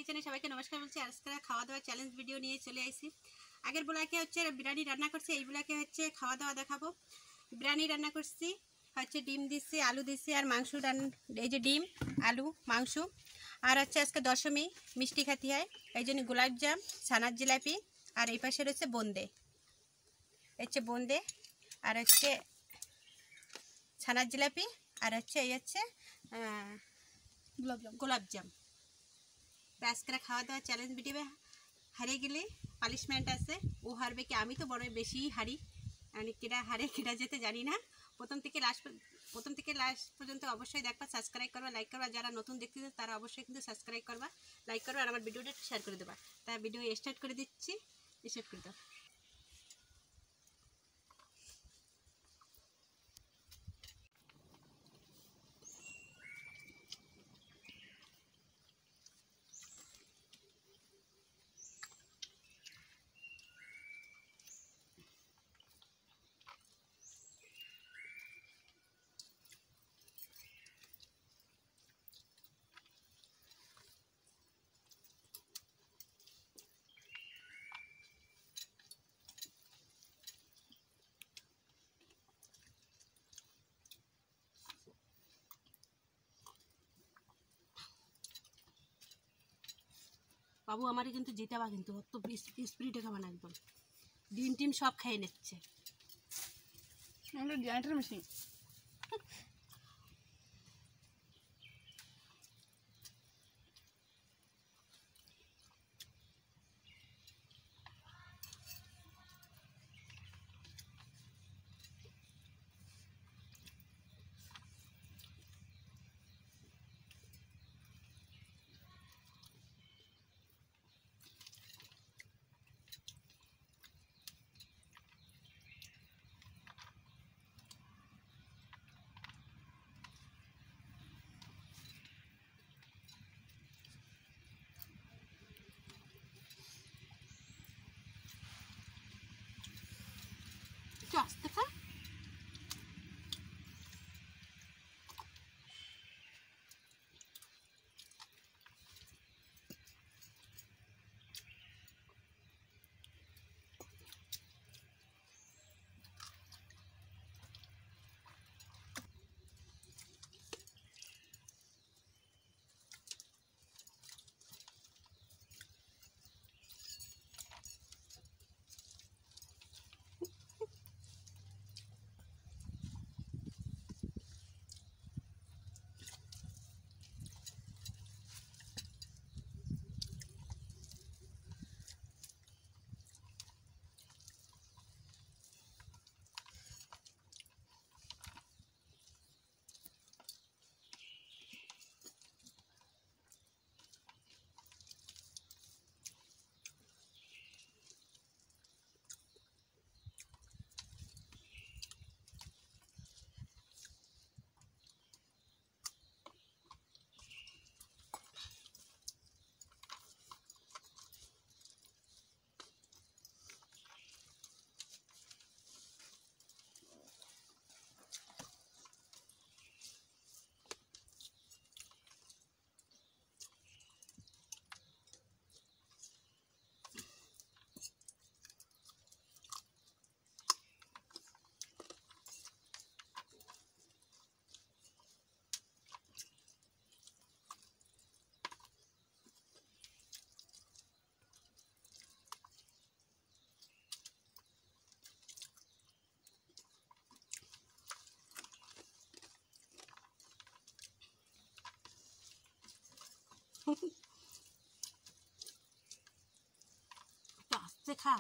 কিচেনে সবাইকে নমস্কার বলছি। আজকে খাওয়া দাওয়া চ্যালেঞ্জ ভিডিও নিয়ে চলে আসি। আগের ব্লগে হচ্ছে বিরিয়ানি রান্না করছি, এই ব্লগে হচ্ছে খাওয়া দাওয়া দেখাবো। বিরিয়ানি রান্না করছি, হচ্ছে ডিম দিচ্ছি, আলু দিচ্ছি আর মাংস এই যে ডিম আলু মাংস। আর হচ্ছে আজকে দশমী, মিষ্টি খাতি হয়, এই জন্য গোলাপজাম, ছানার জিলাপি, আর এই পাশে রয়েছে বোঁদে, হচ্ছে বোঁদে, আর হচ্ছে ছানার জিলাপি, আর হচ্ছে এই হচ্ছে গোলাপজাম। আজকে খাওয়া দাওয়া চ্যালেঞ্জ ভিডিও হারিয়ে গেলে পানিশমেন্ট আছে, ও হারবে কি, আমি তো বড় বেশি হারি, মানে কেটা হারে কেটা যেতে জানি না। প্রথম থেকে লাস্ট পর্যন্ত অবশ্যই দেখবা, সাবস্ক্রাইব করবা, লাইক করবা। যারা নতুন দেখতেছে তারা অবশ্যই কিন্তু সাবস্ক্রাইব করবা, লাইক করবা, আর আমার ভিডিওটা শেয়ার করে দেবা। তার ভিডিও স্টার্ট করে দিচ্ছি, স্টার্ট করে দাও। বাবু আমারই কিন্তু জিতাবা, কিন্তু অত স্পিরিটে খাওয়া না, একদম ডিম টিম সব খেয়ে নিচ্ছে। মেশিন একটু আস্তে খা। একটু আস্তে খা।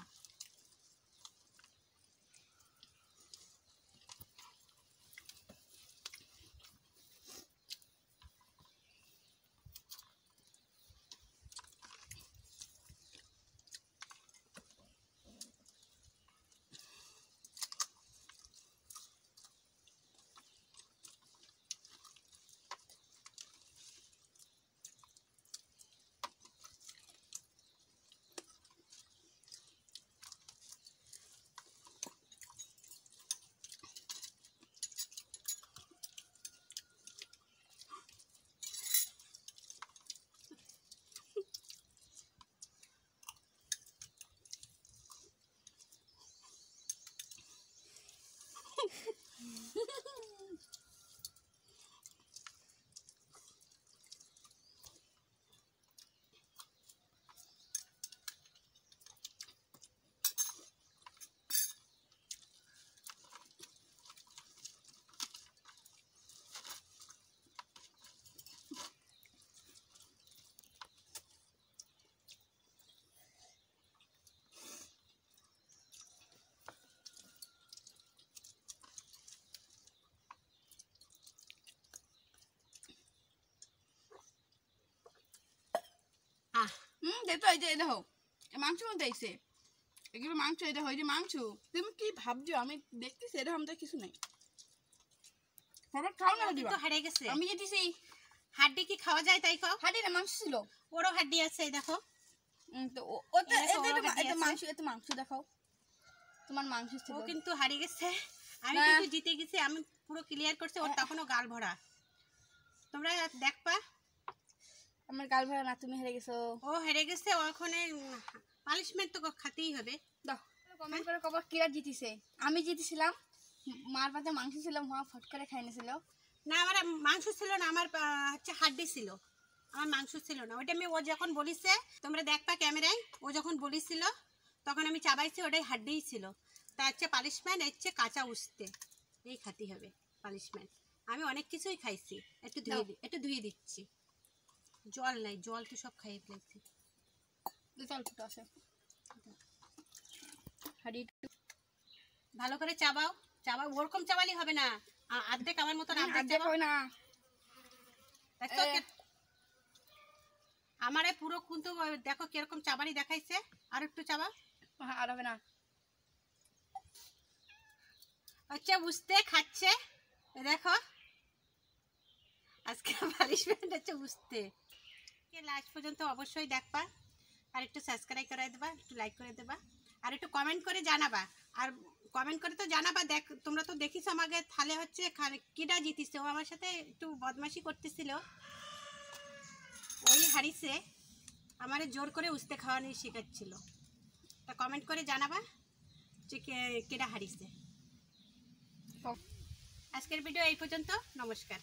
দেখো এই যে দেখো মাংস মধ্যে আইছে এগুলো মাংস, এই দেখো এই যে মাংস। তুমি কি ভাবছো আমি দেখতেছি এরকম তো কিছু নেই। খাও না তো হারিয়ে গেছে। আমি যেতেছি। হাড্ডি কি খাওয়া যায় তাই খাও? হাড্ডি না মাংস ছিল। ওরও হাড্ডি আছে এই দেখো। তো মাংস, এত মাংস দেখাও। তোমার মাংস ছিল। ও কিন্তু হারিয়ে গেছে, আমি কিন্তু জিতে গেছি। আমি পুরো ক্লিয়ার করছি, ওর তখনও গাল ভরা। তোমরা দেখবা। আমার গাল ভরা না, তুমি হেরে গেছো। ও হেরে গেছে, ওখানে পানিশমেন্ট তো খাতেই হবে। দাও কমেন্ট করে কবার কিরা জিতেছে। আমি জিতেছিলাম, মার পাতে মাংস ছিল, মা ফট করে খাই নিয়েছিল। না আমার মাংস ছিল না, আমার হচ্ছে হাড্ডি ছিল, আমার মাংস ছিল না। ওইটা আমি ও যখন বলিছে, তোমরা দেখবা ক্যামেরায়, ও যখন বলিছিল তখন আমি চাবাইছি, ওটাই হাড্ডিই ছিল। তা হচ্ছে পানিশমেন্ট, হচ্ছে কাঁচা উঠতে এই খাতি হবে পানিশমেন্ট। আমি অনেক কিছুই খাইছি। একটু ধুয়ে দিচ্ছি। জল নাই, জল তো সব খাইয়ে ফেলেছি। ভালো করে চাবাও, চাবাও। ওরকম চাবালি হবে না, অর্ধেক আমার মতন না। আমারে পুরো কিন্তু দেখো কিরকম চাবানি দেখাইছে। আর একটু চাবা। আর হবে না। আচ্ছা বুঝতে খাচ্ছে দেখো, আজকে পানিশমেন্ট হচ্ছে বুঝতে। লাস্ট পর্যন্ত অবশ্যই দেখবা, আর একটু সাবস্ক্রাইব করে দেবা, একটু লাইক করে দেবা, আর একটু কমেন্ট করে জানাবা। আর কমেন্ট করে তো জানাবা। দেখ তোমরা তো দেখিস আমাকে থালে হচ্ছে কিটা জিতিছে। ও আমার সাথে একটু বদমাশি করতেছিল, ওই হারিছে। আমারে জোর করে উস্তে খাওয়ানো শেখাচ্ছিল। তা কমেন্ট করে জানাবা যে কেটা হারিছে। আজকের ভিডিও এই পর্যন্ত। নমস্কার।